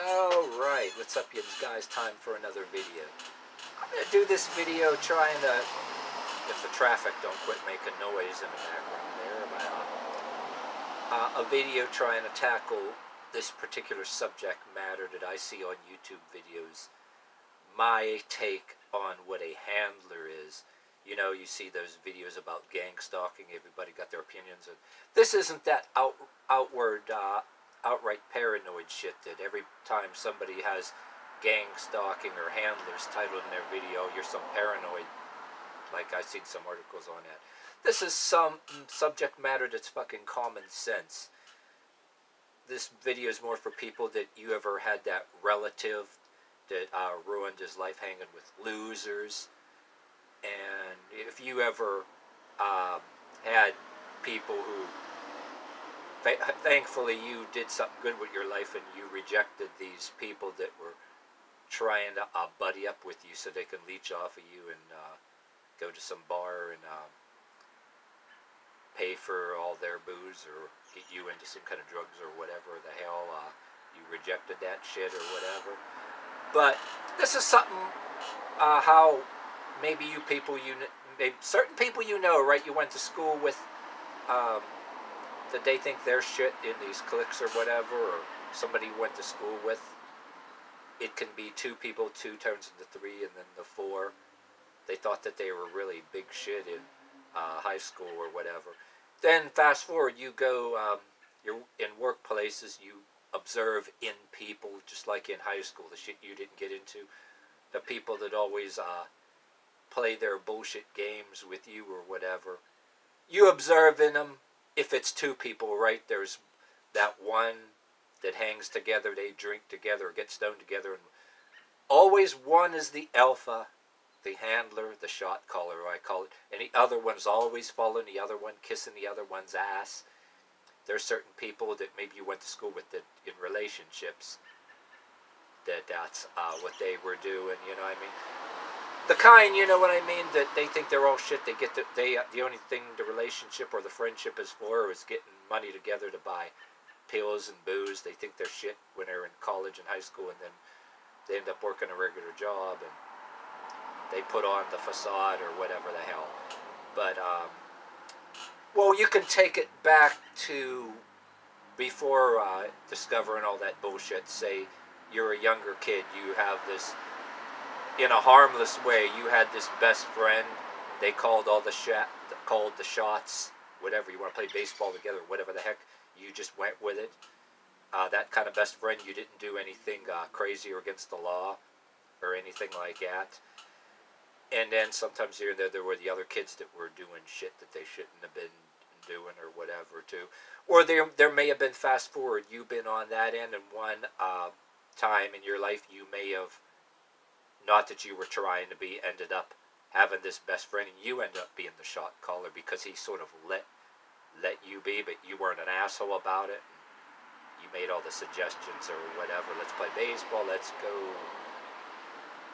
Alright, what's up you guys? Time for another video. I'm going to do this video trying to, if the traffic don't quit making noise in the background there, a video trying to tackle this particular subject matter that I see on YouTube videos. My take on what a handler is. You know, you see those videos about gang stalking, everybody got their opinions. And this isn't that outright paranoid shit that every time somebody has gang stalking or handlers titled in their video, you're some paranoid. Like I've seen some articles on that. This is some subject matter that's fucking common sense. This video is more for people that you ever had that relative that ruined his life hanging with losers. And if you ever had people who, thankfully you did something good with your life and you rejected these people that were trying to buddy up with you so they can leech off of you and go to some bar and pay for all their booze or get you into some kind of drugs or whatever the hell, you rejected that shit or whatever. But this is something how maybe you people, maybe certain people you know, right, you went to school with, that they think they're shit in these cliques or whatever, or somebody you went to school with. It can be two people, two turns into three, and then the four. They thought that they were really big shit in high school or whatever. Then fast forward, you go, you're in workplaces, you observe in people, just like in high school, the shit you didn't get into. The people that always play their bullshit games with you or whatever. You observe in them, if it's two people, right, there's that one that hangs together, they drink together, get stoned together, and always one is the alpha, the handler, the shot caller, I call it, and the other one's always following the other one, kissing the other one's ass. There's certain people that maybe you went to school with that in relationships, that's what they were doing, you know what I mean? The kind, you know what I mean, that they think they're all shit. They get the only thing the relationship or the friendship is for is getting money together to buy pills and booze. They think they're shit when they're in college and high school, and then they end up working a regular job and they put on the facade or whatever the hell. But well, you can take it back to before discovering all that bullshit. Say you're a younger kid, you have this. In a harmless way, you had this best friend. They called all the shots, whatever. You want to play baseball together, whatever the heck. You just went with it. That kind of best friend, you didn't do anything crazy or against the law or anything like that. And then sometimes here and there were the other kids that were doing shit that they shouldn't have been doing or whatever too. Or there may have been, fast forward, you've been on that end, and one time in your life you may have, not that you were trying to be, ended up having this best friend, and you end up being the shot caller because he sort of let you be, but you weren't an asshole about it. You made all the suggestions or whatever. Let's play baseball. Let's go.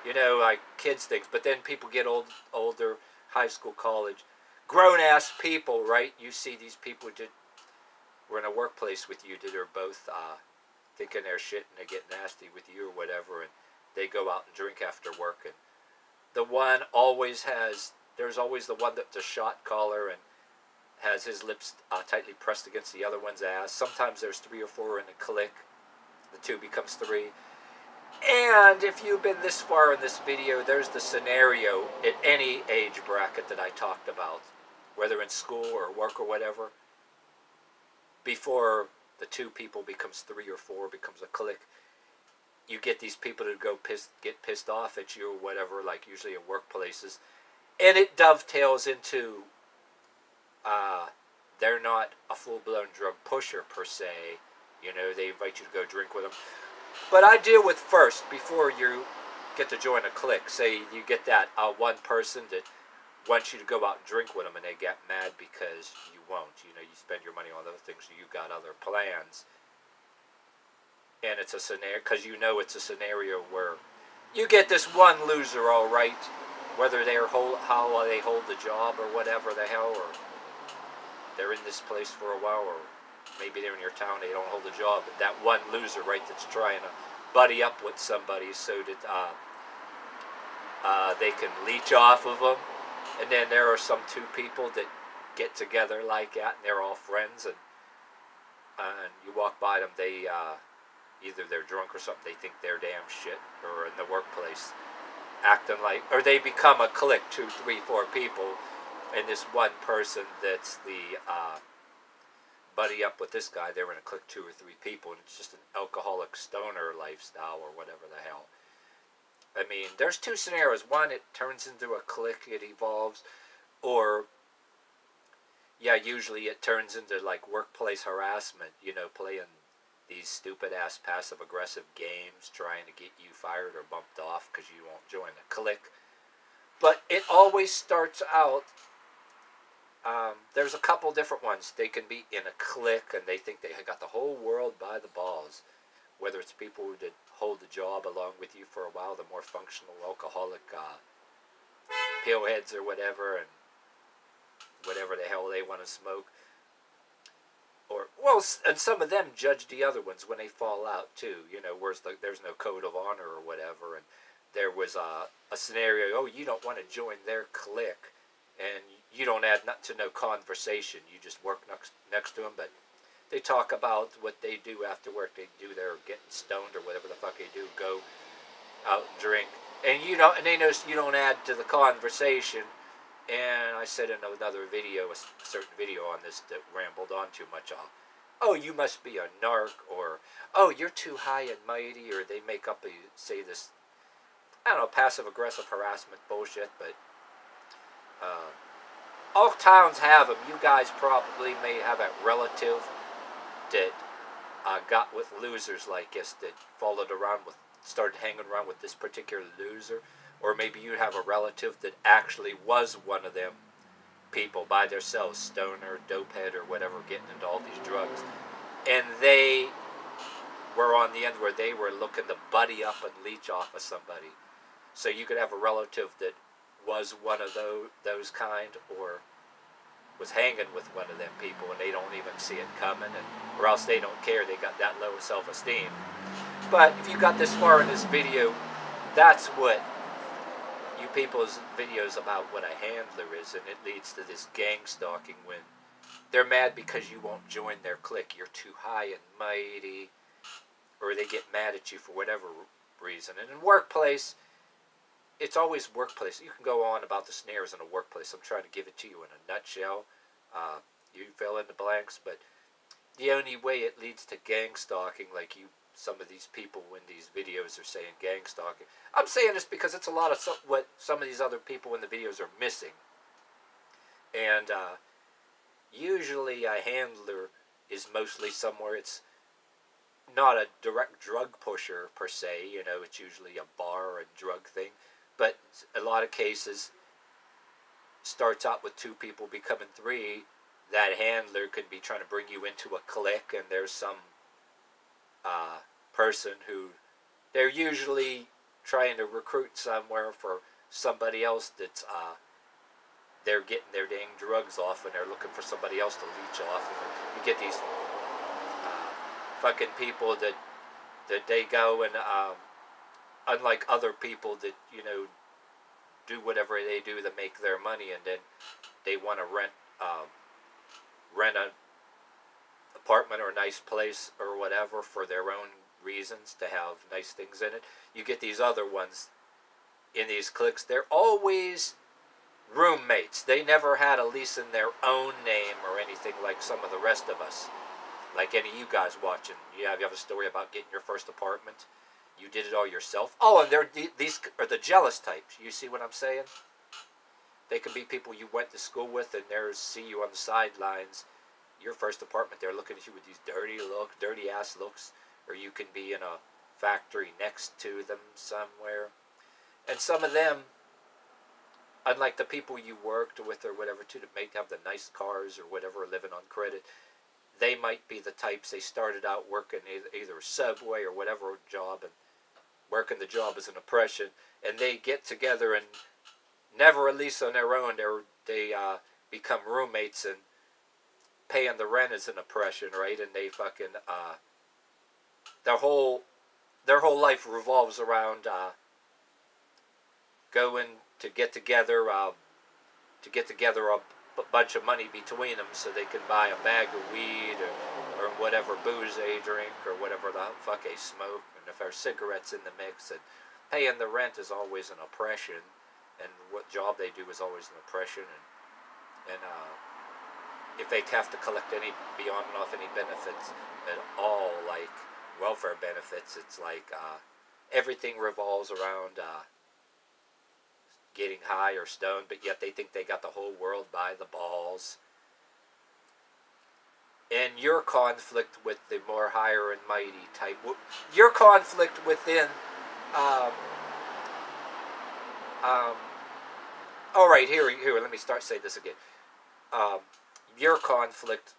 You know, like kids things. But then people get older, high school, college, grown-ass people, right? You see these people were in a workplace with you that are both thinking they're shit and they get nasty with you or whatever, and they go out and drink after work, and the one always has, there's always the one that's a shot caller and has his lips tightly pressed against the other one's ass. Sometimes there's 3 or 4 in a clique. The 2 becomes 3. And if you've been this far in this video, there's the scenario at any age bracket that I talked about, whether in school or work or whatever, before the 2 people becomes 3 or 4, becomes a clique. You get these people to get pissed off at you or whatever, like usually in workplaces, and it dovetails into they're not a full-blown drug pusher per se. You know, they invite you to go drink with them. But I deal with first, before you get to join a clique, say you get that one person that wants you to go out and drink with them, and they get mad because you won't. You know, you spend your money on other things, so you got other plans. And it's a scenario, because you know it's a scenario where you get this one loser, all right, whether how they hold the job or whatever the hell, or they're in this place for a while, or maybe they're in your town, they don't hold a job, but that one loser, right, that's trying to buddy up with somebody so that they can leech off of them. And then there are some two people that get together like that, and they're all friends, and you walk by them, they either they're drunk or something, they think they're damn shit, or in the workplace acting like, or they become a clique, 2, 3, 4 people, and this one person that's the buddy up with this guy, they're in a clique, 2 or 3 people, and it's just an alcoholic stoner lifestyle or whatever the hell. I mean, there's 2 scenarios. One, it turns into a clique, it evolves, or yeah, usually it turns into like workplace harassment, you know, playing these stupid ass passive aggressive games trying to get you fired or bumped off because you won't join a clique. But it always starts out, there's a couple different ones. They can be in a clique and they think they got the whole world by the balls. Whether it's people who did hold the job along with you for a while, the more functional alcoholic pillheads or whatever, and whatever the hell they want to smoke. Or, well, and some of them judge the other ones when they fall out too, you know, whereas there's no code of honor or whatever, and there was a scenario, oh, you don't want to join their clique, and you don't add to no conversation, you just work next to them, but they talk about what they do after work. They do their getting stoned or whatever the fuck they do, go out and drink, and you don't, and they notice you don't add to the conversation. And I said in another video, a certain video on this that rambled on too much, oh, you must be a narc, or, oh, you're too high and mighty, or they make up, say this, I don't know, passive-aggressive harassment bullshit, but all towns have them. You guys probably may have a relative that got with losers like this, that followed around with, started hanging around with this particular loser. Or maybe you have a relative that actually was one of them people by themselves, stoner, dopehead, or whatever, getting into all these drugs. And they were on the end where they were looking to buddy up and leech off of somebody. So you could have a relative that was one of those kind, or was hanging with one of them people, and they don't even see it coming, or else they don't care, they got that low self-esteem. But if you got this far in this video, that's what you people's videos about what a handler is, and it leads to this gang stalking when they're mad because you won't join their clique. You're too high and mighty, or they get mad at you for whatever reason. And in workplace, it's always workplace. You can go on about the snares in a workplace. I'm trying to give it to you in a nutshell. You fill in the blanks, but the only way it leads to gang stalking, like some of these people in these videos are saying gang stalking. I'm saying this because it's a lot of what some of these other people in the videos are missing. And usually a handler is mostly somewhere, it's not a direct drug pusher per se, you know, it's usually a bar or a drug thing. But a lot of cases starts out with 2 people becoming 3. That handler could be trying to bring you into a clique, and there's some person who they're usually trying to recruit somewhere for somebody else that's they're getting their dang drugs off, and they're looking for somebody else to leech off of. You get these fucking people that they go and unlike other people that, you know, do whatever they do to make their money, and then they want to rent an apartment or a nice place or whatever for their own reasons, to have nice things in it. You get these other ones in these cliques, they're always roommates. They never had a lease in their own name or anything like some of the rest of us. Like any of you guys watching, you have a story about getting your first apartment. You did it all yourself. Oh, and these are the jealous types. You see what I'm saying? They can be people you went to school with, and they see you on the sidelines. Your first apartment, they're looking at you with these dirty ass looks. Or you can be in a factory next to them somewhere. And some of them, unlike the people you worked with or whatever too, that may have the nice cars or whatever, living on credit, they might be the types, they started out working either a Subway or whatever job, and working the job as an oppression, and they get together and never a lease on their own. They become roommates, and paying the rent is an oppression, right? And they fucking their whole their whole life revolves around going to get together a bunch of money between them so they can buy a bag of weed or whatever booze they drink or whatever the fuck they smoke. And if there's cigarettes in the mix, and paying the rent is always an oppression, and what job they do is always an oppression. And if they have to collect any beyond and off any benefits at all, like welfare benefits, it's like everything revolves around getting high or stoned, but yet they think they got the whole world by the balls. And your conflict with the more higher and mighty type, your conflict within, all right, here, let me say this again. Your conflict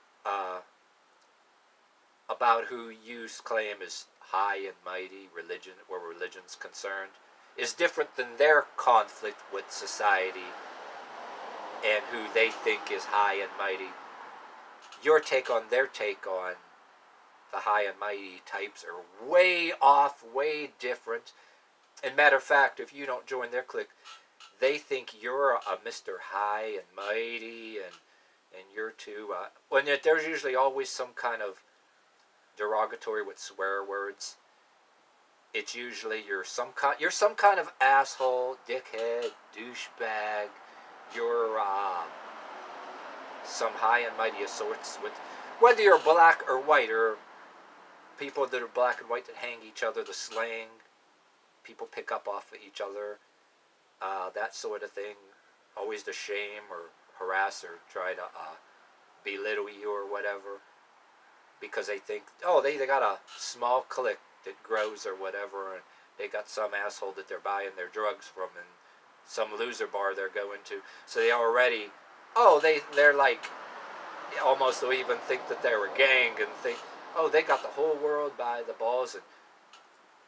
about who you claim is high and mighty, religion, where religion's concerned, is different than their conflict with society and who they think is high and mighty. Your take on their take on the high and mighty types are way off, way different. And matter of fact, if you don't join their clique, they think you're a Mr. High and Mighty, and you're too. When there's usually always some kind of derogatory with swear words. It's usually you're some kind of asshole, dickhead, douchebag. You're some high and mighty of sorts. With whether you're black or white, or people that are black and white that hang each other, the slang, people pick up off of each other, that sort of thing. Always to shame or harass or try to belittle you or whatever, because they think, oh, they got a small clique that grows or whatever, and they got some asshole that they're buying their drugs from, and some loser bar they're going to. So they already, they're like, almost they'll even think that they're a gang and think, oh, they got the whole world by the balls. And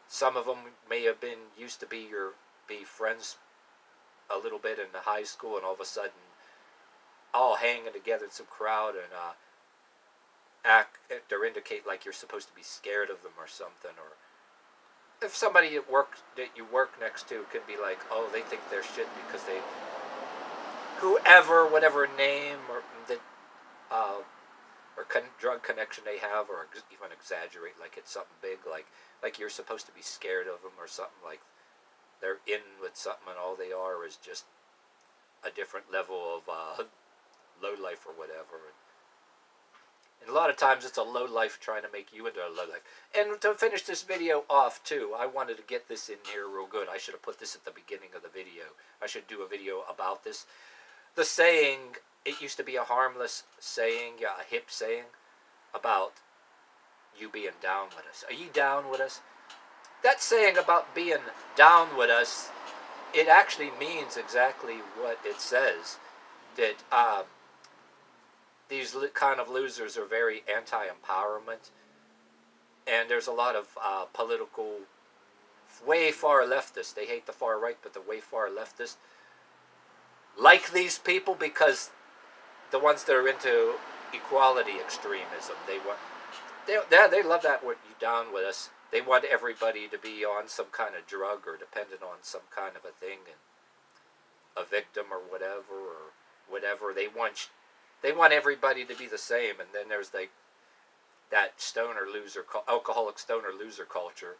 some of them may have been used to be friends a little bit in the high school, and all of a sudden all hanging together in some crowd and act or indicate like you're supposed to be scared of them or something. Or if somebody at work that you work next to could be like, oh, they think they're shit because they, whoever, whatever name or that drug connection they have, or even exaggerate like it's something big, like you're supposed to be scared of them or something, like they're in with something and all they are is just a different level of low life or whatever. And a lot of times it's a low life trying to make you into a low life. And to finish this video off too, I wanted to get this in here real good. I should have put this at the beginning of the video. I should do a video about this. The saying, it used to be a harmless saying, a hip saying, about you being down with us. Are you down with us? That saying about being down with us, it actually means exactly what it says. That these kind of losers are very anti-empowerment, and there's a lot of political, way far leftists. They hate the far right, but the way far leftists like these people because the ones that are into equality extremism, they love that. What you down with us? They want everybody to be on some kind of drug or dependent on some kind of a thing, and a victim or whatever. They want everybody to be the same, and then there's that alcoholic stoner loser culture.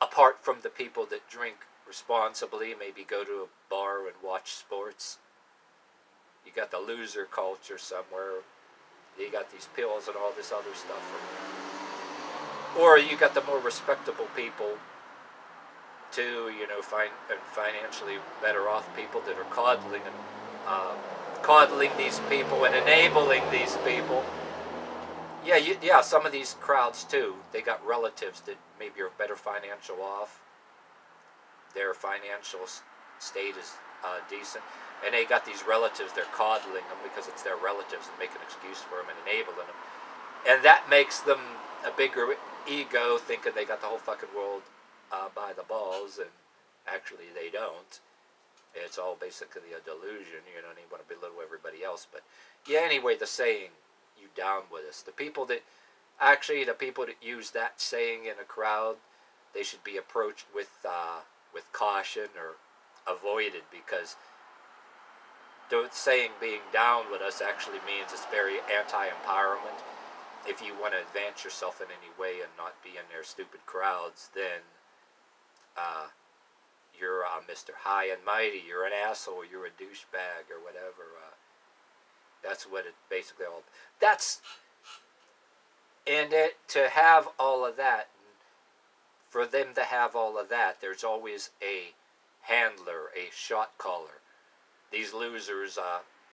Apart from the people that drink responsibly, maybe go to a bar and watch sports, you got the loser culture somewhere. You got these pills and all this other stuff. Or you got the more respectable people too, financially better off people that are coddling these people and enabling these people. Yeah, some of these crowds too, they got relatives that maybe are better financial off. Their financial state is decent. And they got these relatives, they're coddling them because it's their relatives and making an excuse for them and enabling them. And that makes them a bigger ego, thinking they got the whole fucking world by the balls, and actually they don't. It's all basically a delusion, and you want to belittle everybody else. But yeah, anyway, the saying, you down with us. The people that use that saying in a crowd, they should be approached with caution or avoided, because the saying being down with us actually means it's very anti-empowerment. If you want to advance yourself in any way and not be in their stupid crowds, then you're Mr. High and Mighty, you're an asshole, you're a douchebag, or whatever. That's what it basically all. To have all of that, for them to have all of that, there's always a handler, a shot caller. These losers